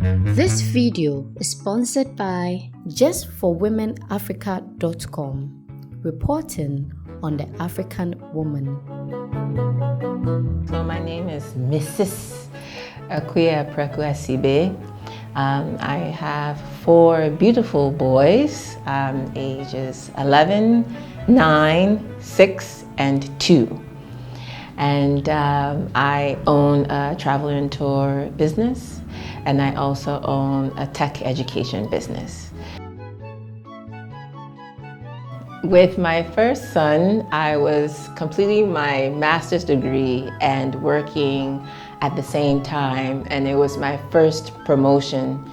This video is sponsored by JustForWomenAfrica.com, reporting on the African woman. So my name is Mrs. Akua Sibling. I have 4 beautiful boys, ages 11, 9, 6, and 2. And I own a travel and tour business, and I also own a tech education business. With my first son, I was completing my master's degree and working at the same time, and it was my first promotion,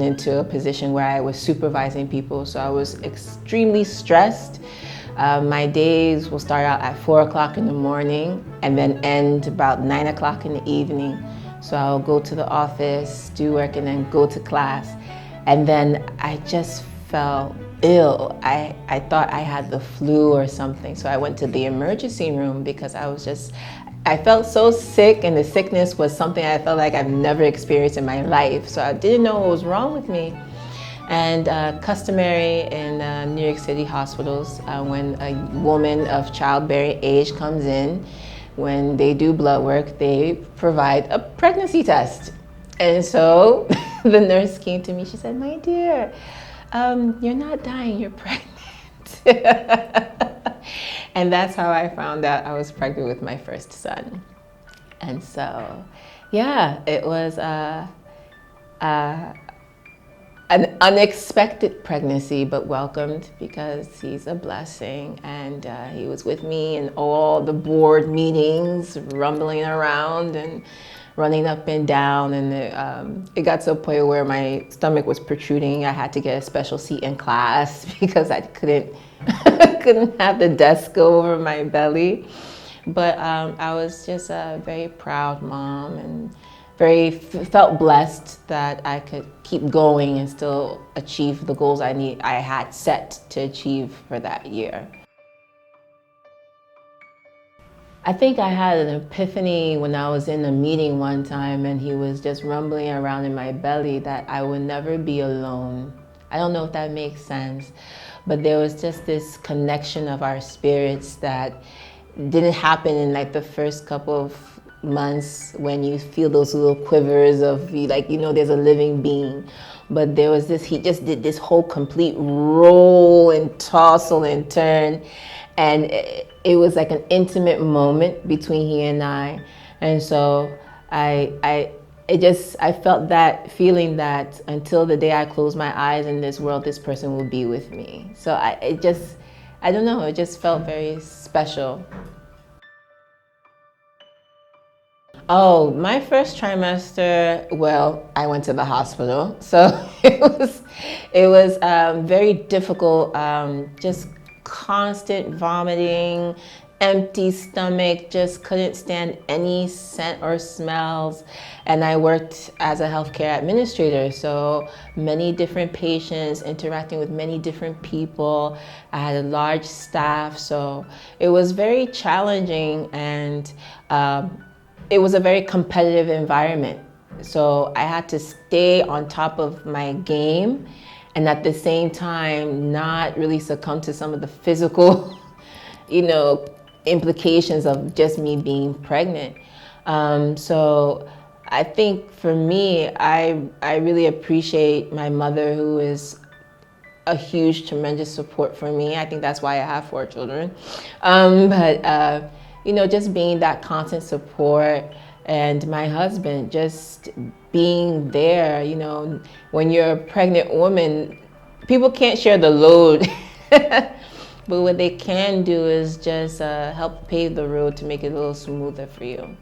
into a position where I was supervising people, so I was extremely stressed. My days will start out at 4 o'clock in the morning and then end about 9 o'clock in the evening. So I'll go to the office, do work, and then go to class. And then I just felt ill. I thought I had the flu or something. So I went to the emergency room because I felt so sick, and the sickness was something I felt like I've never experienced in my life. So I didn't know what was wrong with me. And customary in New York City hospitals, when a woman of childbearing age comes in, when they do blood work, they provide a pregnancy test. And so the nurse came to me, she said, "My dear, you're not dying, you're pregnant." And that's how I found out I was pregnant with my first son. And so, yeah, it was an unexpected pregnancy, but welcomed because he's a blessing. And he was with me in all the board meetings, rumbling around and running up and down. And it got to a point where my stomach was protruding. I had to get a special seat in class because I couldn't have the desk go over my belly. But I was just a very proud mom and felt blessed that I could keep going and still achieve the goals I had set to achieve for that year. I think I had an epiphany when I was in a meeting one time and he was just rumbling around in my belly that I would never be alone. I don't know if that makes sense, but there was just this connection of our spirits that didn't happen in like the first couple of months when you feel those little quivers of there's a living being. But there was this, he just did this whole complete roll and tussle and turn, and it was like an intimate moment between he and I. And so I felt that feeling that until the day I close my eyes in this world, this person will be with me. So I don't know, it just felt very special. Oh, my first trimester, well, I went to the hospital. So it was very difficult, just constant vomiting, empty stomach, just couldn't stand any scent or smells. And I worked as a healthcare administrator, so many different patients, interacting with many different people. I had a large staff, so it was very challenging, and it was a very competitive environment. So I had to stay on top of my game and at the same time not really succumb to some of the physical, implications of just me being pregnant. So I think for me, I really appreciate my mother, who is a huge, tremendous support for me. I think that's why I have 4 children. Just being that constant support, and my husband just being there. When you're a pregnant woman, people can't share the load, but what they can do is just help pave the road to make it a little smoother for you.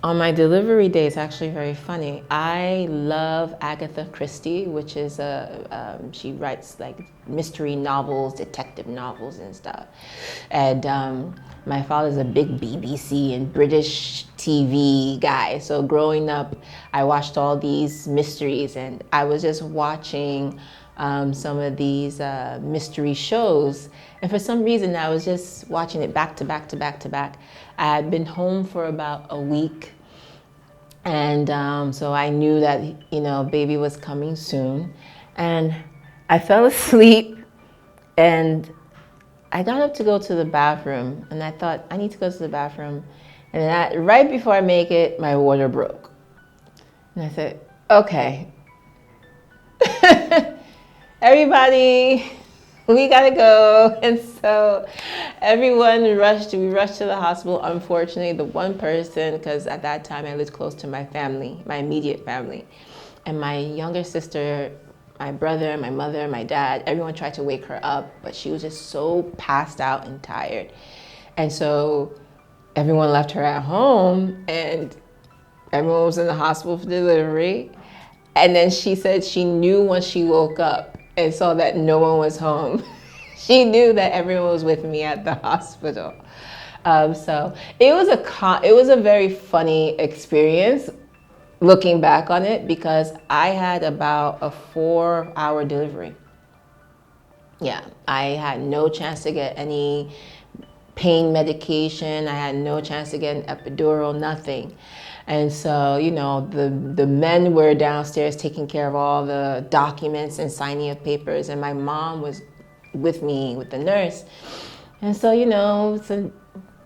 On my delivery day, it's actually very funny. I love Agatha Christie, which is she writes like mystery novels, detective novels and stuff. And my father's a big BBC and British TV guy. So growing up, I watched all these mysteries, and I was just watching some of these mystery shows. And for some reason, I was just watching it back to back to back to back. I had been home for about a week. And so I knew that, baby was coming soon. And I fell asleep and I got up to go to the bathroom. And I thought, I need to go to the bathroom. And then right before I make it, my water broke. And I said, okay, everybody, we gotta go. And so everyone we rushed to the hospital. Unfortunately, the one person, because at that time I lived close to my family, my immediate family, and my younger sister, my brother, my mother, my dad, everyone tried to wake her up, but she was just so passed out and tired. And so everyone left her at home and everyone was in the hospital for delivery. And then she said she knew when she woke up and saw that no one was home. She knew that everyone was with me at the hospital. So it was a very funny experience looking back on it, because I had about a 4-hour delivery. Yeah, I had no chance to get any pain medication. I had no chance to get an epidural, nothing. And so, the men were downstairs taking care of all the documents and signing of papers, and my mom was with me with the nurse. And so, it's a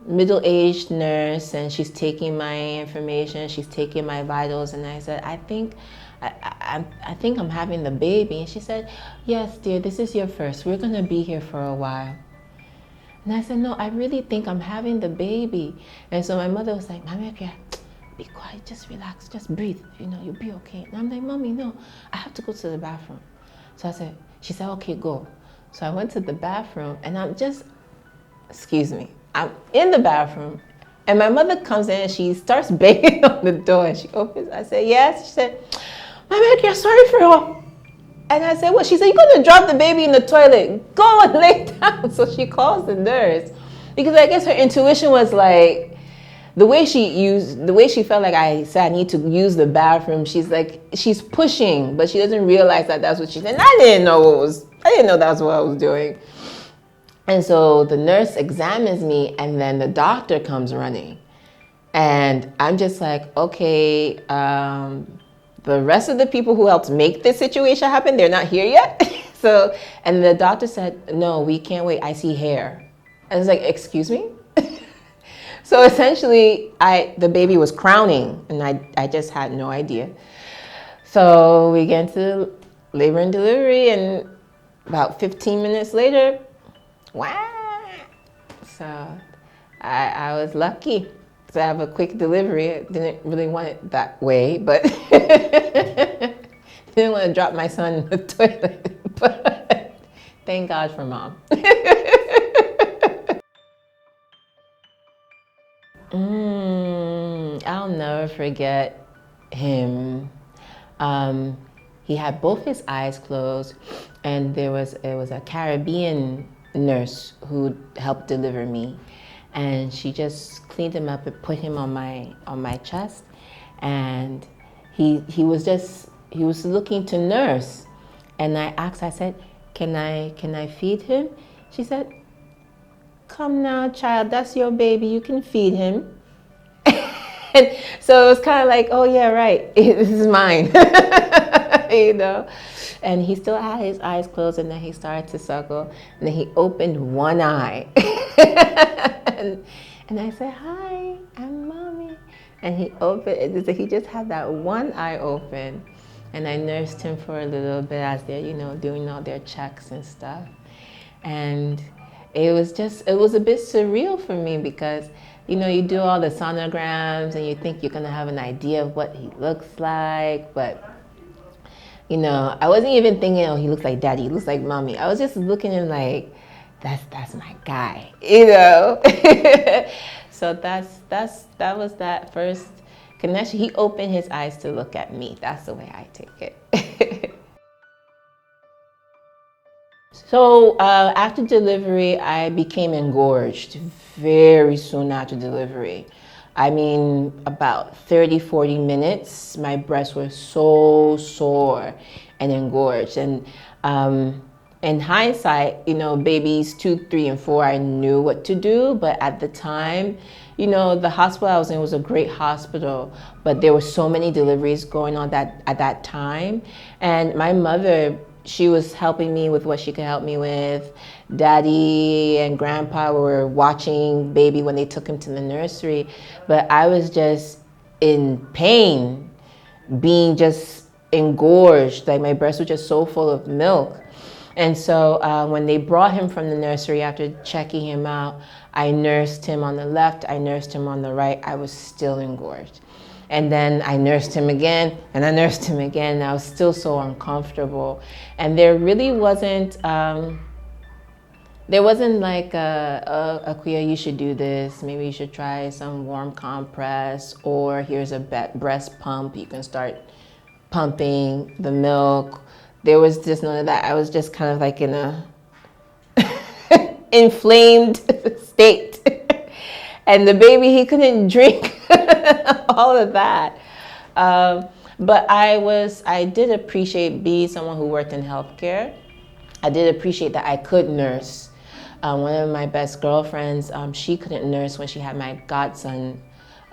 middle-aged nurse, and she's taking my information, she's taking my vitals, and I said, I think I'm having the baby. And she said, yes, dear, this is your first. We're gonna be here for a while. And I said, no, I really think I'm having the baby. And so my mother was like, Mami, be quiet, just relax, just breathe, you'll be okay. And I'm like, Mommy, no, I have to go to the bathroom. So she said, okay, go. So I went to the bathroom, and I'm in the bathroom, and my mother comes in and she starts banging on the door, and she opens. I said, yes. She said, Mami, I'm sorry for all. And I said, what? She said, you're going to drop the baby in the toilet. Go and lay down. So she calls the nurse, because I guess her intuition was like, the way she felt like I said I need to use the bathroom, she's pushing, but she doesn't realize that that's what she said. And I didn't know that's what I was doing. And so the nurse examines me, and then the doctor comes running. And I'm just like, okay, the rest of the people who helped make this situation happen, they're not here yet. And the doctor said, no, we can't wait, I see hair. I was like, excuse me? So essentially, the baby was crowning, and I just had no idea. So we get into labor and delivery, and about 15 minutes later, wow. So I was lucky to have a quick delivery. I didn't really want it that way, but didn't want to drop my son in the toilet. But thank God for Mom. I'll never forget him. He had both his eyes closed, and it was a Caribbean nurse who helped deliver me, and she just cleaned him up and put him on my chest, and he was looking to nurse, and I said, can I feed him? She said, come now, child, that's your baby, you can feed him. And so it was kind of like, oh yeah, right, this is mine. And he still had his eyes closed, and then he started to suckle, and then he opened one eye. and I said, hi, I'm Mommy. And he just had that one eye open, and I nursed him for a little bit as they're, doing all their checks and stuff. And it was a bit surreal for me, because you do all the sonograms and you think you're gonna have an idea of what he looks like, but I wasn't even thinking, oh, he looks like Daddy, he looks like Mommy. I was just looking at him like, that's my guy, So that was that first connection. He opened his eyes to look at me. That's the way I take it. So after delivery, I became engorged very soon after delivery. I mean, about 30, 40 minutes, my breasts were so sore and engorged. And In hindsight, you know, babies 2, 3, and 4, I knew what to do. But at the time, you know, the hospital I was in was a great hospital, but there were so many deliveries going on at that time. And my mother, she was helping me with what she could help me with. Daddy and grandpa were watching baby when they took him to the nursery. But I was just in pain, being just engorged. Like my breast was just so full of milk. And so when they brought him from the nursery after checking him out, I nursed him on the left, I nursed him on the right. I was still engorged. And then I nursed him again, and I nursed him again, and I was still so uncomfortable. And there really wasn't, like, Akua, you should do this. Maybe you should try some warm compress, or here's a breast pump. You can start pumping the milk. There was just none of that. I was just kind of like in a inflamed state. And the baby, he couldn't drink all of that. But I did appreciate being someone who worked in healthcare. I did appreciate that I could nurse. One of my best girlfriends, she couldn't nurse when she had my godson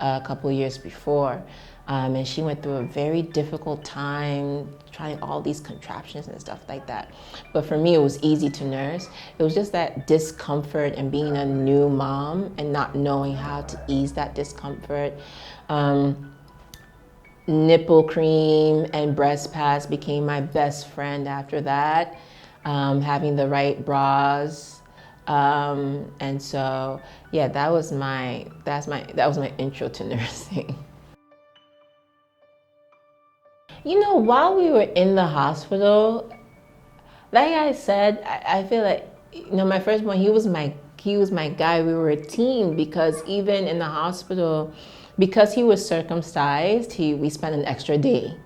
a couple years before. And she went through a very difficult time trying all these contraptions and stuff like that. But for me, it was easy to nurse. It was just that discomfort and being a new mom and not knowing how to ease that discomfort. Nipple cream and breast pads became my best friend after that. Having the right bras. And so, yeah, that was my intro to nursing. You know, while we were in the hospital, like I said, I feel like, you know, my firstborn, he was my guy. We were a team, because even in the hospital, because he was circumcised, we spent an extra day.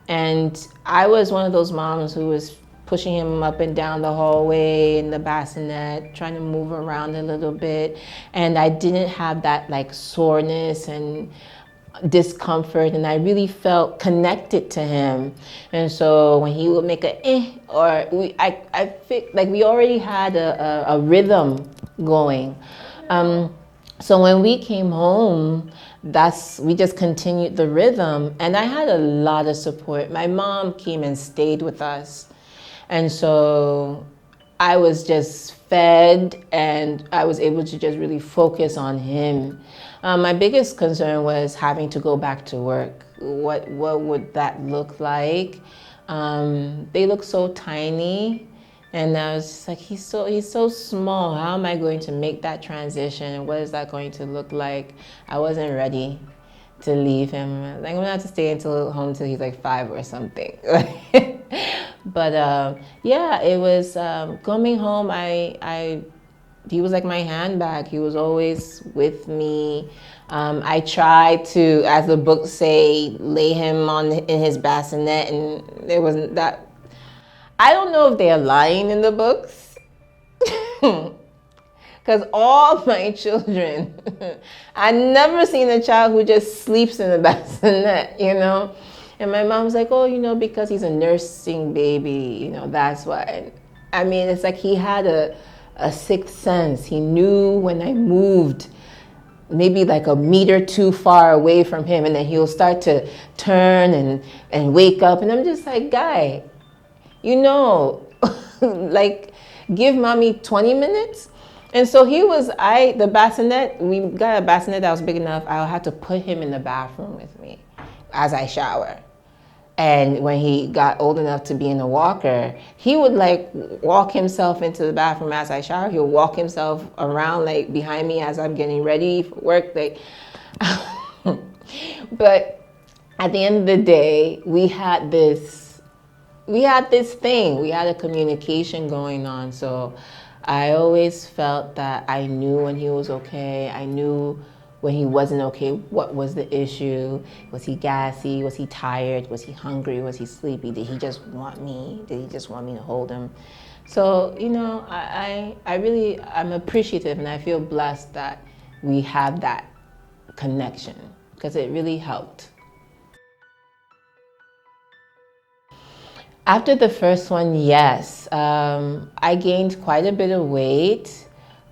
And I was one of those moms who was pushing him up and down the hallway in the bassinet, trying to move around a little bit. And I didn't have that like soreness and discomfort, and I really felt connected to him. And so when he would make I feel like we already had a rhythm going. So when we came home, we just continued the rhythm, and I had a lot of support. My mom came and stayed with us, and so I was just fed, and I was able to just really focus on him. My biggest concern was having to go back to work. What would that look like? They look so tiny, and I was just like, he's so small. How am I going to make that transition? What is that going to look like? I wasn't ready to leave him. Like, I'm gonna have to stay home until he's like 5 or something. But yeah, it was coming home. He was like my handbag. He was always with me. I tried to, as the books say, lay him in his bassinet, and there wasn't that. I don't know if they are lying in the books, because all my children, I never seen a child who just sleeps in the bassinet, you know. And my mom's like, oh, you know, because he's a nursing baby, you know, that's why. I mean, it's like he had a sixth sense. He knew when I moved maybe like a meter too far away from him, and then he'll start to turn and wake up. And I'm just like, guy, you know, like, give mommy 20 minutes. And so the bassinet, we got a bassinet that was big enough. I'll have to put him in the bathroom with me as I shower. And when he got old enough to be in a walker, he would like walk himself into the bathroom as I shower. He'll walk himself around like behind me as I'm getting ready for work. Like, but at the end of the day, we had this thing. We had a communication going on. So I always felt that I knew when he was okay. I knew when he wasn't okay, what was the issue? Was he gassy? Was he tired? Was he hungry? Was he sleepy? Did he just want me? Did he just want me to hold him? So, you know, I'm appreciative, and I feel blessed that we have that connection, because it really helped. After the first one, yes. I gained quite a bit of weight.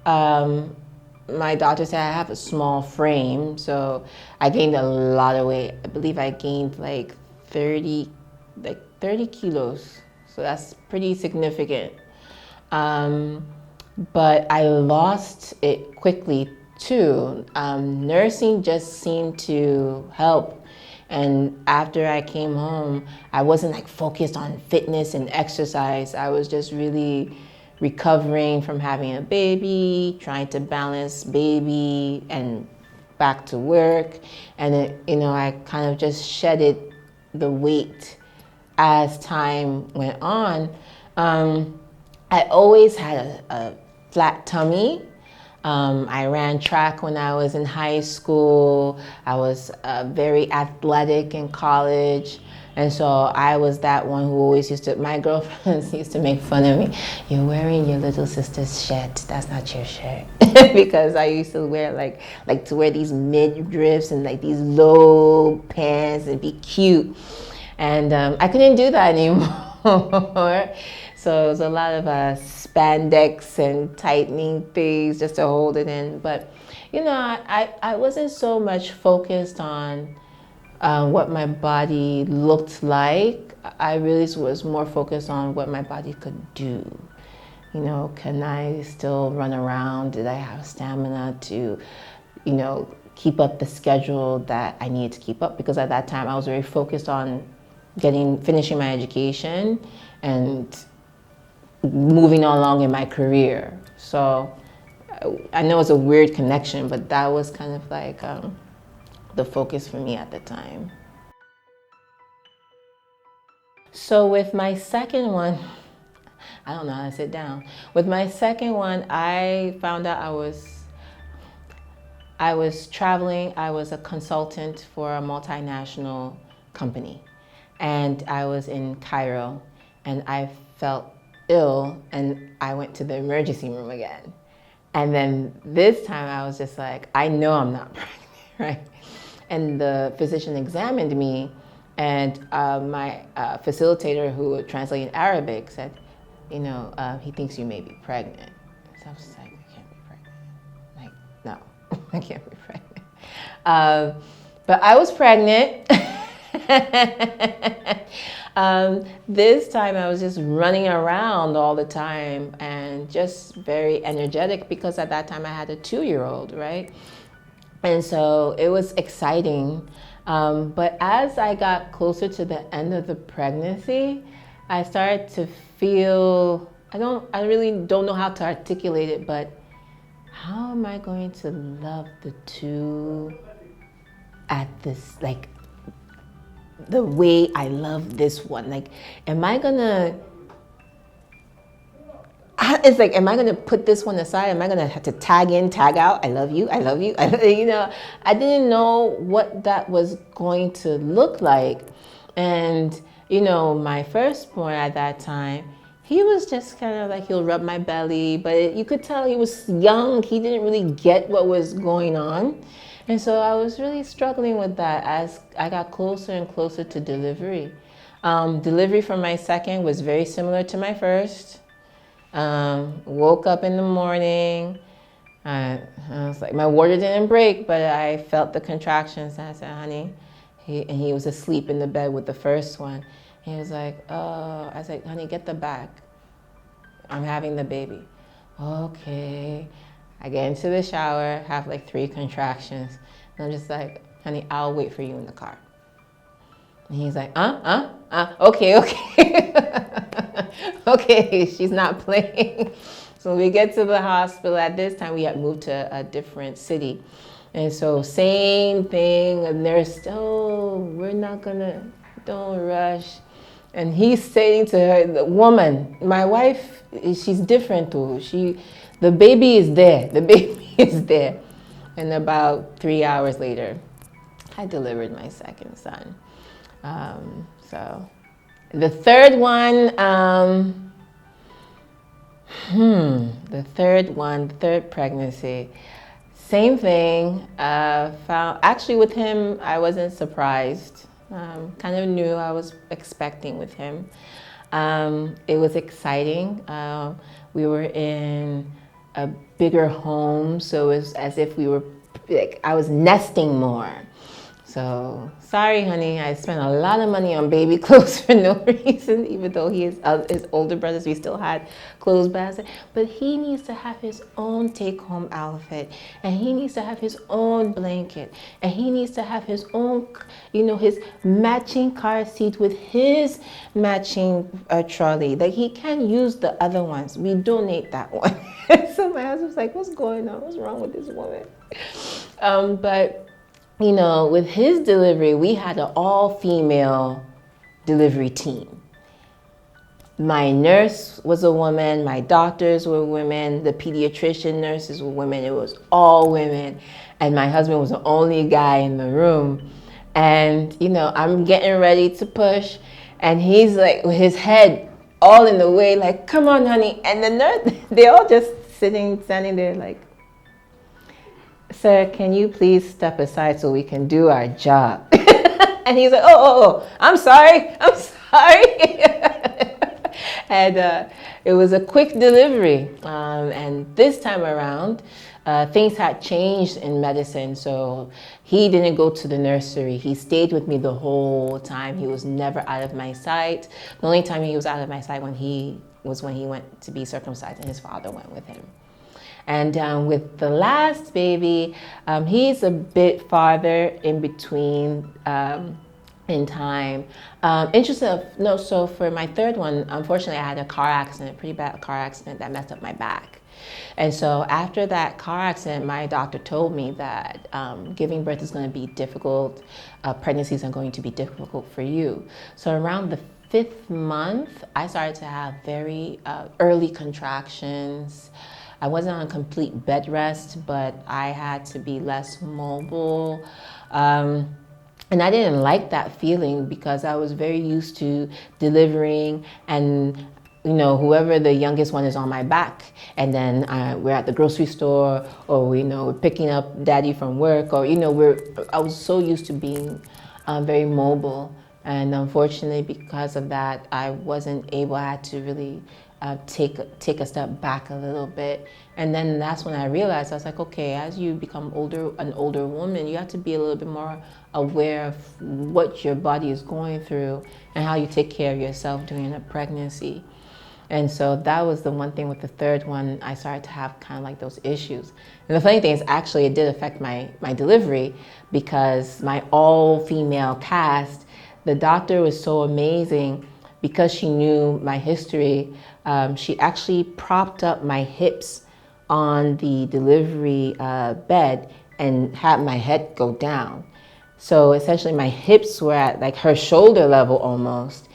My doctor said I have a small frame, so I gained a lot of weight. I believe I gained like 30 kilos. So that's pretty significant. But I lost it quickly too. Nursing just seemed to help. And after I came home, I wasn't like focused on fitness and exercise. I was just really recovering from having a baby, trying to balance baby and back to work. And I kind of just shedded the weight as time went on. I always had a flat tummy. I ran track when I was in high school. I was very athletic in college. And so I was that one who always my girlfriends used to make fun of me. You're wearing your little sister's shirt. That's not your shirt. Because I used to wear to wear these midriffs and like these low pants and be cute. And I couldn't do that anymore. So it was a lot of spandex and tightening things just to hold it in. But, I wasn't so much focused on what my body looked like. I really was more focused on what my body could do. Can I still run around? Did I have stamina to, keep up the schedule that I needed to keep up? Because at that time I was very focused on finishing my education and moving along in my career. So I know it's a weird connection, but that was kind of like the focus for me at the time. So with my second one, I don't know how to sit down. With my second one, I found out I was traveling. I was a consultant for a multinational company, and I was in Cairo, and I felt ill, and I went to the emergency room again. And then this time I was just like, I know I'm not pregnant, right? And the physician examined me, and my facilitator, who would translate in Arabic, said, he thinks you may be pregnant. So I was just like, I can't be pregnant. Like, no, I can't be pregnant. But I was pregnant. This time I was just running around all the time and just very energetic, because at that time I had a 2-year-old, right? And so it was exciting. But as I got closer to the end of the pregnancy, I started to feel, I really don't know how to articulate it, but how am I going to love the two at this, like, the way I love this one? Like, am I gonna put this one aside? Am I gonna have to tag in, tag out? I love you, I love you. I didn't know what that was going to look like. And, my firstborn at that time, he was just kind of like, he'll rub my belly, but you could tell he was young. He didn't really get what was going on. And so I was really struggling with that as I got closer and closer to delivery. Delivery for my second was very similar to my first. Woke up in the morning. I was like, my water didn't break, but I felt the contractions. And I said, honey, he was asleep in the bed with the first one. He was like, oh, I was like, honey, get the bag. I'm having the baby. Okay. I get into the shower, have like 3 contractions. And I'm just like, honey, I'll wait for you in the car. And he's like, okay. Okay, she's not playing. So we get to the hospital. At this time, we had moved to a different city. And so same thing, and they're still, don't rush. And he's saying to her, the woman, my wife, she's different too. The baby is there. The baby is there. And about 3 hours later, I delivered my second son. So the third one, third pregnancy, same thing. Actually with him, I wasn't surprised. Kind of knew I was expecting with him. It was exciting. We were in a bigger home, so it was as if we were, like, I was nesting more. So, sorry, honey, I spent a lot of money on baby clothes for no reason, even though he is his older brothers, we still had clothes basket. But he needs to have his own take-home outfit, and he needs to have his own blanket, and he needs to have his own, his matching car seat with his matching trolley. Like, he can't use the other ones. We donate that one. So my husband's like, what's going on? What's wrong with this woman? But with his delivery, we had an all-female delivery team. My nurse was a woman, my doctors were women, the pediatrician nurses were women, it was all women. And my husband was the only guy in the room. And, I'm getting ready to push, and he's like, with his head all in the way, like, come on, honey. And the nurse, they all just standing there like, sir, can you please step aside so we can do our job? And he's like, oh, I'm sorry. And it was a quick delivery. And this time around, things had changed in medicine. So he didn't go to the nursery. He stayed with me the whole time. He was never out of my sight. The only time he was out of my sight when he went to be circumcised, and his father went with him. And with the last baby, he's a bit farther in between in time. So for my third one, unfortunately, I had a pretty bad car accident that messed up my back. And so after that car accident, my doctor told me that giving birth is going to be difficult. Pregnancies are going to be difficult for you. So around the 5th month, I started to have very early contractions. I wasn't on complete bed rest, but I had to be less mobile. And I didn't like that feeling because I was very used to delivering and, whoever the youngest one is on my back. And then we're at the grocery store, or, we're picking up daddy from work, or, I was so used to being very mobile. And unfortunately, because of that, I wasn't able, I had to really take a step back a little bit. And then that's when I realized, I was like, okay, as you become an older woman, you have to be a little bit more aware of what your body is going through and how you take care of yourself during a pregnancy. And so that was the one thing with the third one, I started to have kind of like those issues. And the funny thing is, actually, it did affect my delivery, because my all-female cast, the doctor was so amazing. Because she knew my history, she actually propped up my hips on the delivery bed and had my head go down. So essentially my hips were at like her shoulder level almost.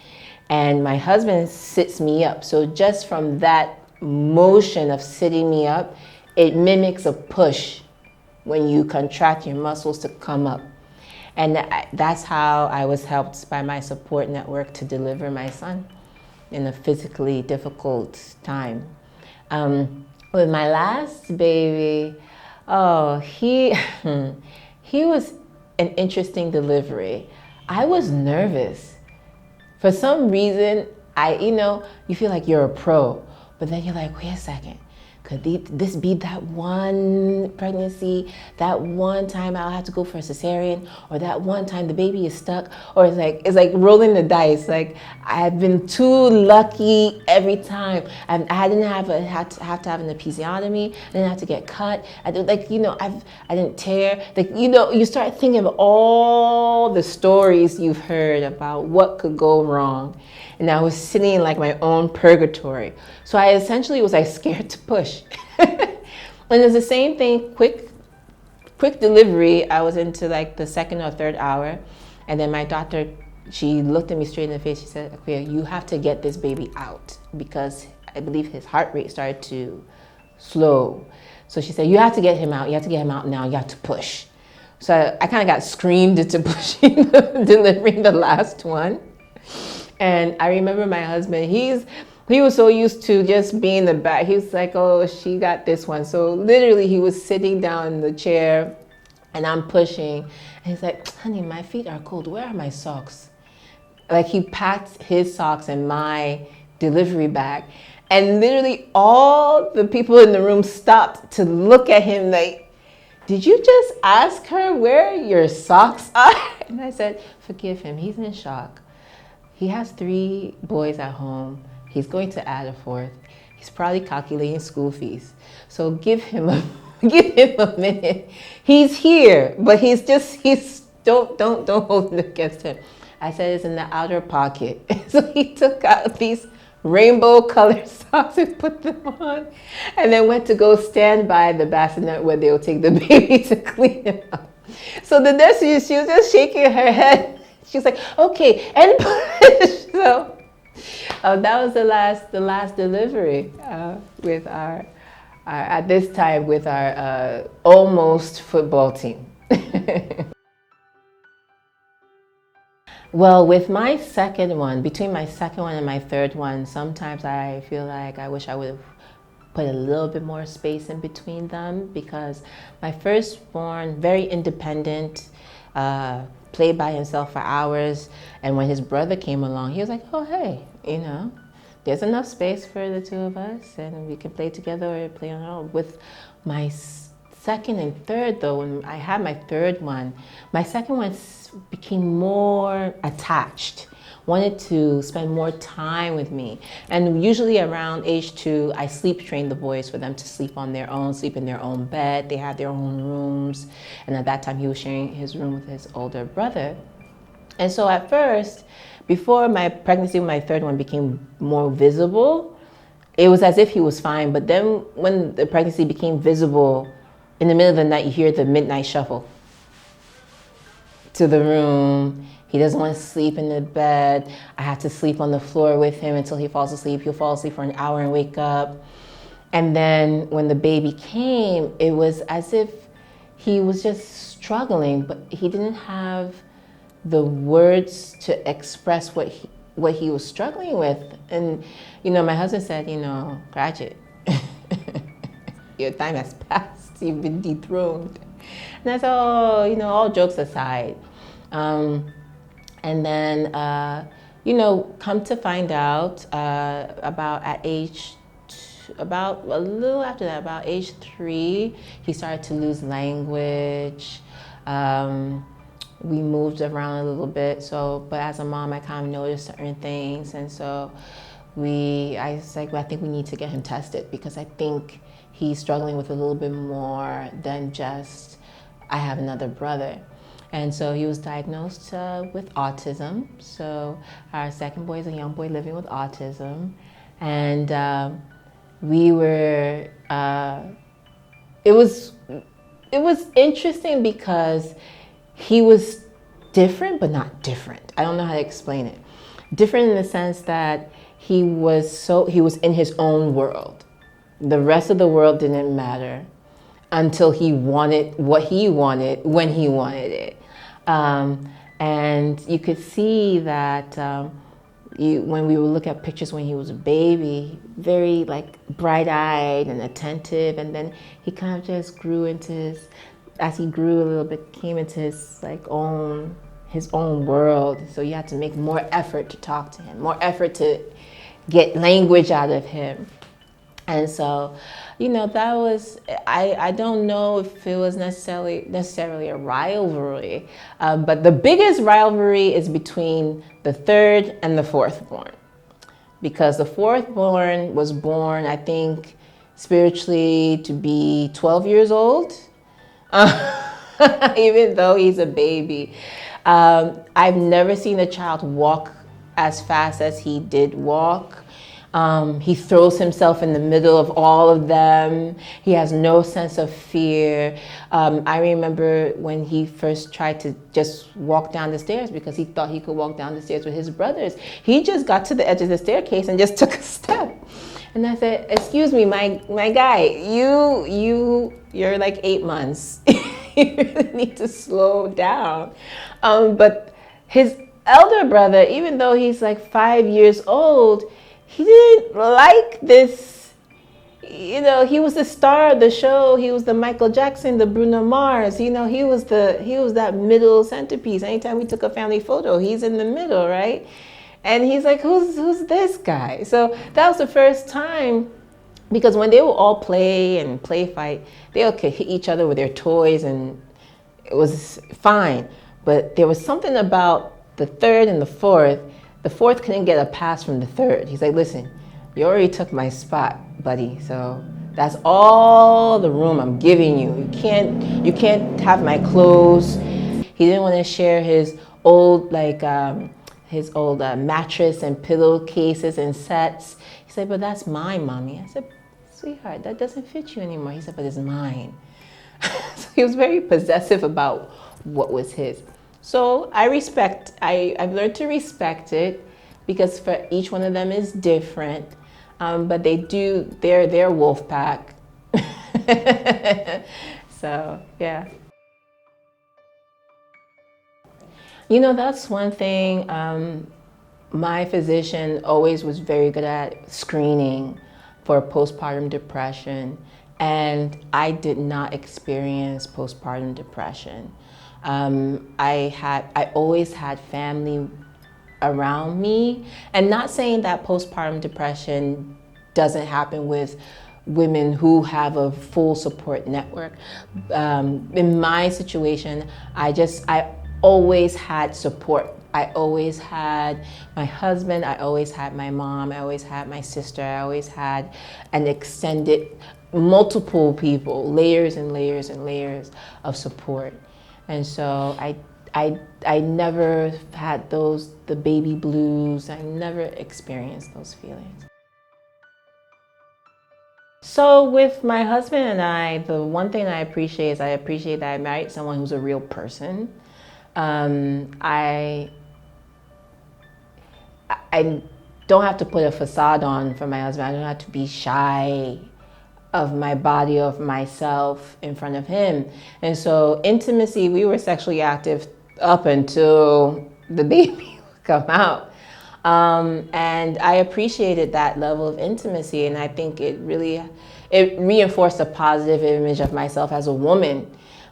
And my husband sits me up. So just from that motion of sitting me up, it mimics a push when you contract your muscles to come up. And that's how I was helped by my support network to deliver my son in a physically difficult time. With my last baby, he was an interesting delivery. I was nervous. For some reason, you feel like you're a pro, but then you're like, wait a second. Could this be that one pregnancy, that one time I'll have to go for a cesarean, or that one time the baby is stuck, or it's like rolling the dice. Like, I've been too lucky every time. I didn't have to have an episiotomy. I didn't have to get cut. I didn't tear. You start thinking of all the stories you've heard about what could go wrong. And I was sitting in like my own purgatory. So I essentially was like scared to push. And it's the same thing, quick delivery. I was into like the 2nd or 3rd hour. And then my doctor, she looked at me straight in the face. She said, Akua, you have to get this baby out, because I believe his heart rate started to slow. So she said, you have to get him out. You have to get him out now. You have to push. So I kind of got screamed into pushing, delivering the last one. And I remember my husband, he was so used to just being in the back. He was like, oh, she got this one. So literally he was sitting down in the chair and I'm pushing. And he's like, honey, my feet are cold. Where are my socks? Like he packed his socks in my delivery bag. And literally all the people in the room stopped to look at him like, did you just ask her where your socks are? And I said, forgive him, he's in shock. He has 3 boys at home. He's going to add a 4th. He's probably calculating school fees. So give him a minute. He's here, but don't hold it against him. I said it's in the outer pocket. So he took out these rainbow colored socks and put them on, and then went to go stand by the bassinet where they'll take the baby to clean him up. So the nurse, she was just shaking her head. She was like, okay, and so that was the last delivery with our at this time with our almost football team. Well, with my second one, between my second one and my third one, sometimes I feel like I wish I would have put a little bit more space in between them, because my firstborn, very independent, played by himself for hours. And when his brother came along, he was like, oh, hey, there's enough space for the 2 of us and we can play together or play on our own. With my second and third, though, when I had my third one, my second one became more attached, wanted to spend more time with me. And usually around age 2, I sleep train the boys for them to sleep on their own, sleep in their own bed. They had their own rooms. And at that time, he was sharing his room with his older brother. And so at first, before my pregnancy with my third one became more visible, it was as if he was fine. But then when the pregnancy became visible, in the middle of the night, you hear the midnight shuffle to the room. He doesn't want to sleep in the bed. I have to sleep on the floor with him until he falls asleep. He'll fall asleep for an hour and wake up. And then when the baby came, it was as if he was just struggling, but he didn't have the words to express what he was struggling with. And, my husband said, Cratchit, your time has passed. You've been dethroned. And I said, oh, all jokes aside. And then, come to find out about a little after that, about age 3, he started to lose language. We moved around a little bit. But as a mom, I kind of noticed certain things. And so I was like, well, I think we need to get him tested, because I think he's struggling with a little bit more than just, I have another brother. And so he was diagnosed with autism. So our second boy is a young boy living with autism. And it was interesting because he was different, but not different. I don't know how to explain it. Different in the sense that he was in his own world. The rest of the world didn't matter until he wanted what he wanted when he wanted it. And you could see that when we would look at pictures when he was a baby, very bright-eyed and attentive, and then he kind of just grew into as he grew a little bit, came into his own world. So you had to make more effort to talk to him, more effort to get language out of him. And so, that was, I don't know if it was necessarily a rivalry, but the biggest rivalry is between the third and the fourth born. Because the fourth born was born, I think, spiritually to be 12 years old, even though he's a baby. I've never seen a child walk as fast as he did walk. He throws himself in the middle of all of them. He has no sense of fear. I remember when he first tried to just walk down the stairs because he thought he could walk down the stairs with his brothers. He just got to the edge of the staircase and just took a step. And I said, excuse me, my guy, you're like 8 months. You really need to slow down. But his elder brother, even though he's like 5 years old, he didn't like this he was the star of the show. He was the Michael Jackson, the Bruno Mars. He was that middle centerpiece. Anytime we took a family photo, he's in the middle, right? And he's like, who's this guy? So that was the first time, because when they would all play and play fight, they all could hit each other with their toys, and it was fine. But there was something about the third and the fourth. The fourth couldn't get a pass from the third. He's like, listen, you already took my spot, buddy. So that's all the room I'm giving you. You can't have my clothes. He didn't want to share his old mattress and pillowcases and sets. He said, but that's mine, mommy. I said, sweetheart, that doesn't fit you anymore. He said, but it's mine. So he was very possessive about what was his. So I've learned to respect it, because for each one of them is different. But they're wolf pack. So, yeah. That's one thing. My physician always was very good at screening for postpartum depression, and I did not experience postpartum depression. I always had family around me, and not saying that postpartum depression doesn't happen with women who have a full support network. In my situation, I always had support. I always had my husband, I always had my mom, I always had my sister, I always had an extended, multiple people, layers and layers and layers of support. And so I never had the baby blues. I never experienced those feelings. So with my husband and I, the one thing I appreciate that I married someone who's a real person. I don't have to put a facade on for my husband. I don't have to be shy of my body, of myself in front of him. And so intimacy, we were sexually active up until the baby would come out. And I appreciated that level of intimacy, and I think it reinforced a positive image of myself as a woman,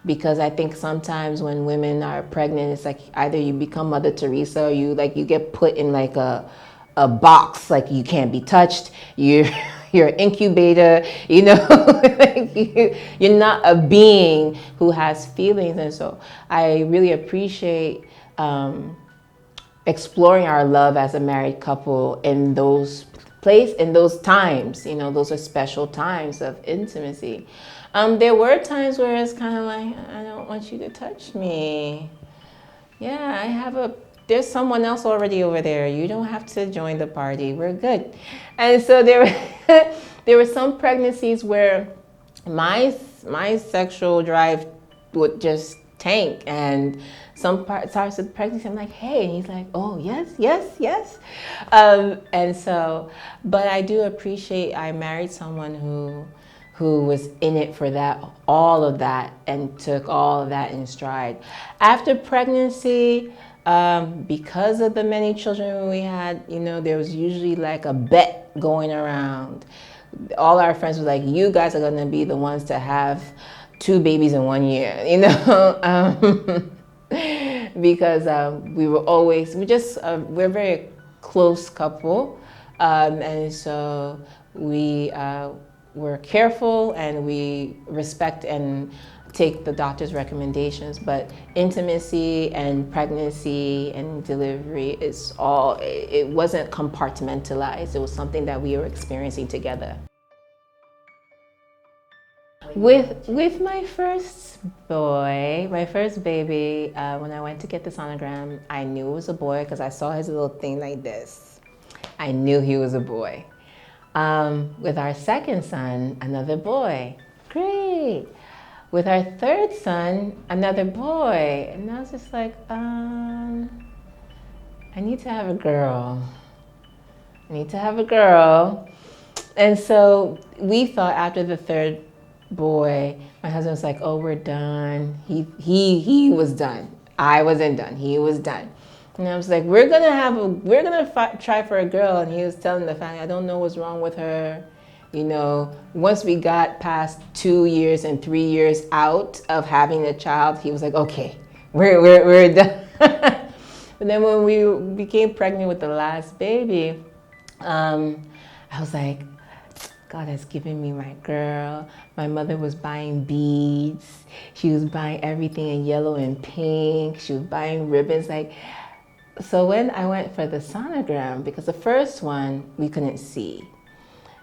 because I think sometimes when women are pregnant, it's like either you become Mother Teresa, or you get put in like a box, like you can't be touched, you're an incubator, like you're not a being who has feelings. And so I really appreciate exploring our love as a married couple in those times. Those are special times of intimacy. There were times where it's kind of like, I don't want you to touch me. Yeah, there's someone else already over there. You don't have to join the party. We're good. And so there were some pregnancies where my sexual drive would just tank, and some parts of the pregnancy, I'm like, hey, and he's like, oh, yes. And so, but I do appreciate I married someone who was in it for all of that, and took all of that in stride. After pregnancy, because of the many children we had, there was usually like a bet going around. All our friends were like, you guys are gonna be the ones to have 2 babies in 1 year, because we're a very close couple, and so we're careful, and we respect and take the doctor's recommendations. But intimacy and pregnancy and delivery it wasn't compartmentalized. It was something that we were experiencing together. With my first boy, my first baby, when I went to get the sonogram, I knew it was a boy because I saw his little thing like this. I knew he was a boy. With our second son, another boy. Great. With our third son, another boy. And I was just like, I need to have a girl. And so we thought after the third boy, my husband was like, oh, we're done. He was done. I wasn't done. He was done. And I was like, we're gonna try for a girl. And he was telling the family, I don't know what's wrong with her. You know, once we got past 2 years and 3 years out of having a child, he was like, okay, we're done. But then when we became pregnant with the last baby, I was like, God has given me my girl. My mother was buying beads. She was buying everything in yellow and pink. She was buying ribbons. So when I went for the sonogram, because the first one we couldn't see.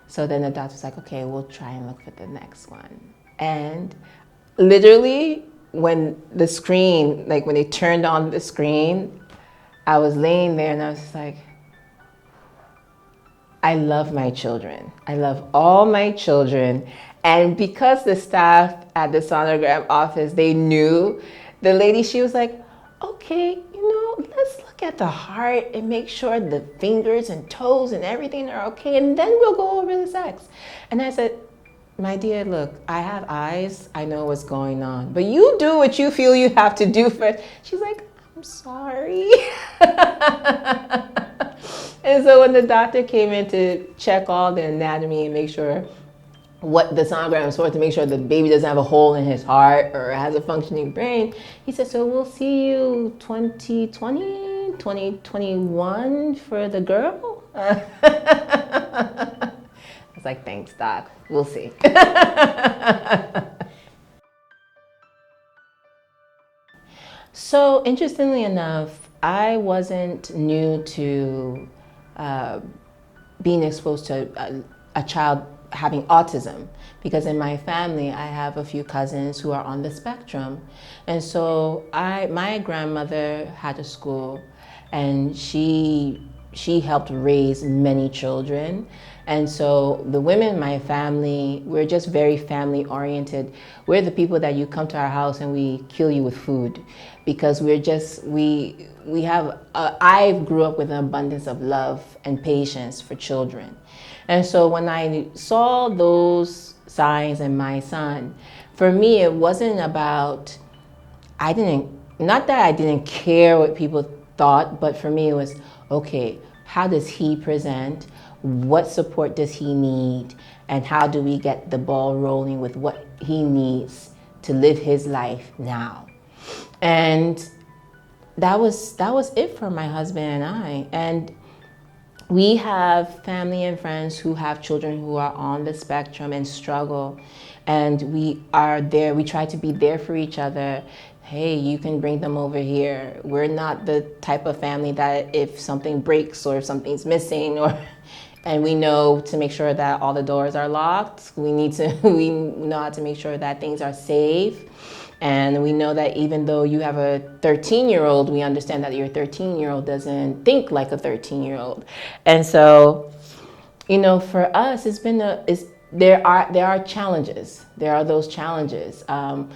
So then the doctor's like, okay, we'll try and look for the next one. And literally when the screen, like when they turned on the screen, I was laying there and I was just like, I love my children. I love all my children. And because the staff at the sonogram office, they knew, the lady, she was like, okay, let's look at the heart and make sure the fingers and toes and everything are okay, and then we'll go over the sex. And I said, my dear, look, I have eyes, I know what's going on, but you do what you feel you have to do first. She's like, I'm sorry. And so when the doctor came in to check all the anatomy and make sure what the sonogram is for, to make sure the baby doesn't have a hole in his heart or has a functioning brain, he said, so we'll see you 2020, 2021 for the girl? I was like, thanks, Doc. We'll see. So interestingly enough, I wasn't new to being exposed to a child having autism, because in my family I have a few cousins who are on the spectrum. And so my grandmother had a school, and she helped raise many children. And so the women in my family, we're just very family oriented. We're the people that you come to our house and we kill you with food, because I grew up with an abundance of love and patience for children. And so when I saw those signs in my son, for me, it wasn't about, not that I didn't care what people thought, but for me it was, okay, how does he present? What support does he need? And how do we get the ball rolling with what he needs to live his life now? And that was it for my husband and I. And we have family and friends who have children who are on the spectrum and struggle. And we are there, we try to be there for each other. Hey, you can bring them over here. We're not the type of family that if something breaks or if something's missing, and we know to make sure that all the doors are locked, we know how to make sure that things are safe. And we know that even though you have a 13-year-old, we understand that your 13-year-old doesn't think like a 13-year-old. And so, for us, there are challenges. There are those challenges. I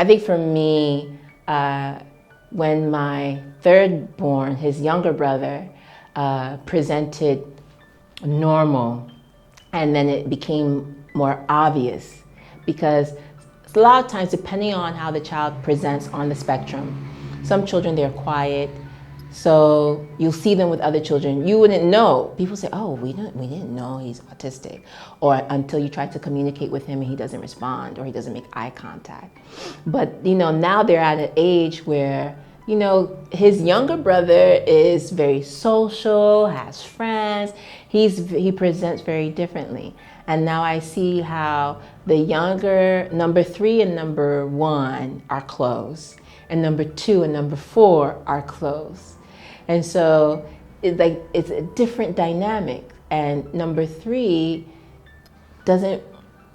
think for me, when my third born, his younger brother, presented normal, and then it became more obvious, because a lot of times, depending on how the child presents on the spectrum, some children, they're quiet, so you'll see them with other children. You wouldn't know. People say, oh, we didn't know he's autistic, or until you try to communicate with him and he doesn't respond or he doesn't make eye contact. But now they're at an age where his younger brother is very social, has friends. He presents very differently. And now I see how the younger, number 3 and number 1 are close, and number 2 and number 4 are close. And so it's a different dynamic. And number 3 doesn't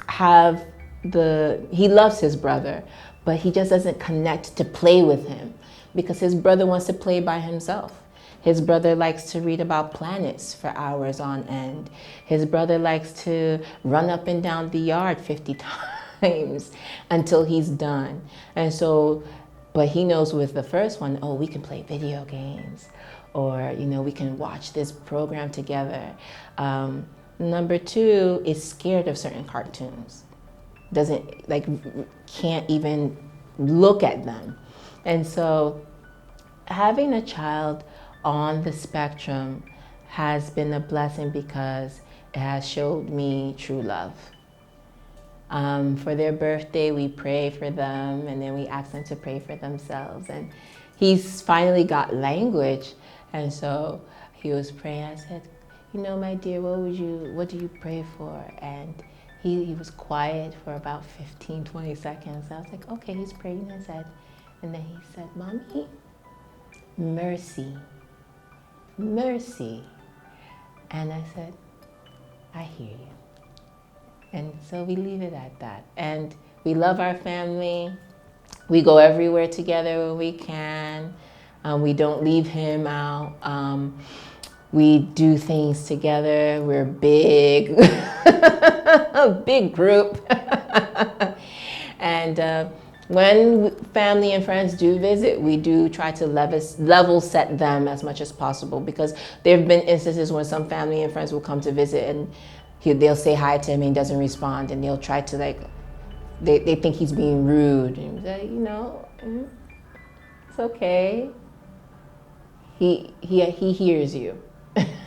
have he loves his brother, but he just doesn't connect to play with him, because his brother wants to play by himself. His brother likes to read about planets for hours on end. His brother likes to run up and down the yard 50 times until he's done. And so, but he knows with the first one, oh, we can play video games, or, we can watch this program together. Number 2 is scared of certain cartoons. Can't even look at them. And so having a child on the spectrum has been a blessing, because has showed me true love. For their birthday, we pray for them, and then we ask them to pray for themselves. And he's finally got language, and so he was praying. I said, my dear, what do you pray for? And he was quiet for about 15, 20 seconds. I was like, okay, he's praying. I said, and then he said, Mommy, mercy, mercy. And I said, I hear you. And so we leave it at that. And we love our family. We go everywhere together when we can. We don't leave him out. We do things together. We're big, a big group. And when family and friends do visit, we do try to level set them as much as possible, because there have been instances when some family and friends will come to visit and they'll say hi to him and he doesn't respond, and they'll try to they think he's being rude. And it's okay. He hears you.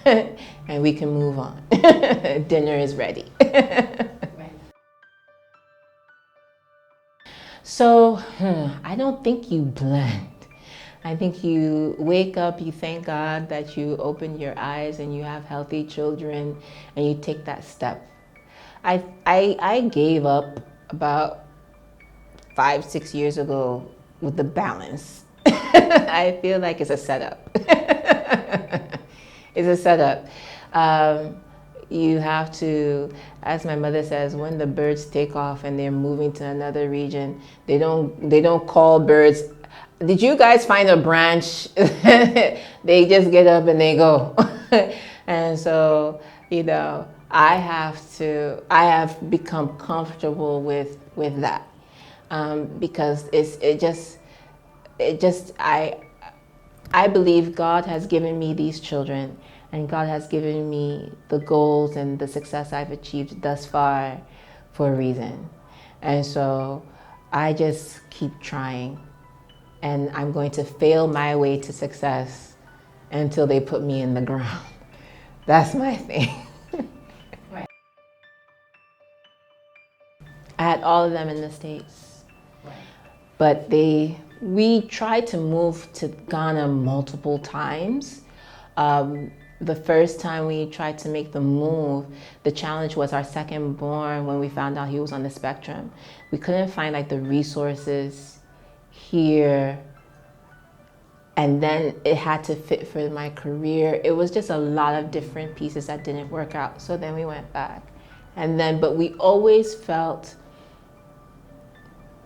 And we can move on. Dinner is ready. So I don't think you blend. I think you wake up, you thank God that you opened your eyes and you have healthy children, and you take that step. I gave up about 5-6 years ago with the balance. I feel like it's a setup. It's a setup. You have to, as my mother says, when the birds take off and they're moving to another region, they don't call birds, did you guys find a branch? They just get up and they go. And so, I have become comfortable with that, because I believe God has given me these children, and God has given me the goals and the success I've achieved thus far for a reason. And so I just keep trying, and I'm going to fail my way to success until they put me in the ground. That's my thing. Right. I had all of them in the States. Right. But we tried to move to Ghana multiple times. The first time we tried to make the move, the challenge was our second born. When we found out he was on the spectrum, we couldn't find the resources here, and then it had to fit for my career. It was just a lot of different pieces that didn't work out. So then we went back, but we always felt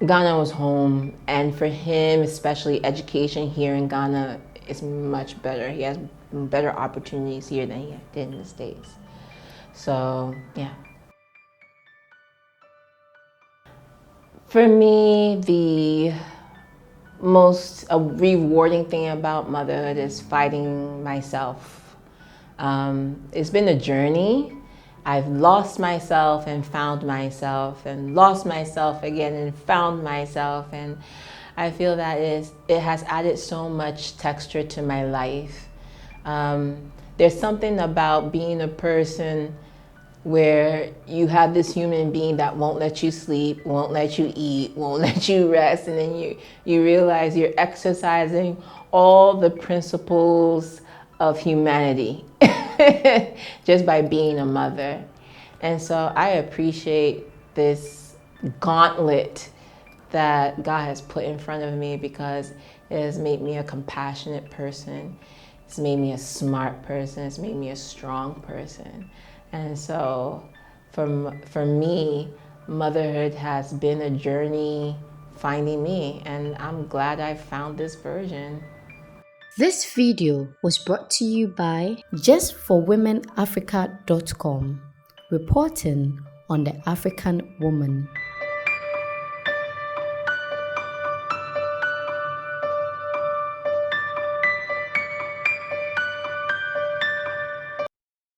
Ghana was home, and for him, especially, education here in Ghana is much better. He has better opportunities here than he did in the States. So, yeah. For me, the most rewarding thing about motherhood is fighting myself. It's been a journey. I've lost myself and found myself, and lost myself again and found myself, and I feel that it has added so much texture to my life. There's something about being a person where you have this human being that won't let you sleep, won't let you eat, won't let you rest, and then you realize you're exercising all the principles of humanity just by being a mother. And so I appreciate this gauntlet that God has put in front of me, because it has made me a compassionate person. It's made me a smart person. It's made me a strong person. And so for me, motherhood has been a journey finding me, and I'm glad I found this version. This video was brought to you by JustForWomenAfrica.com, reporting on the African woman.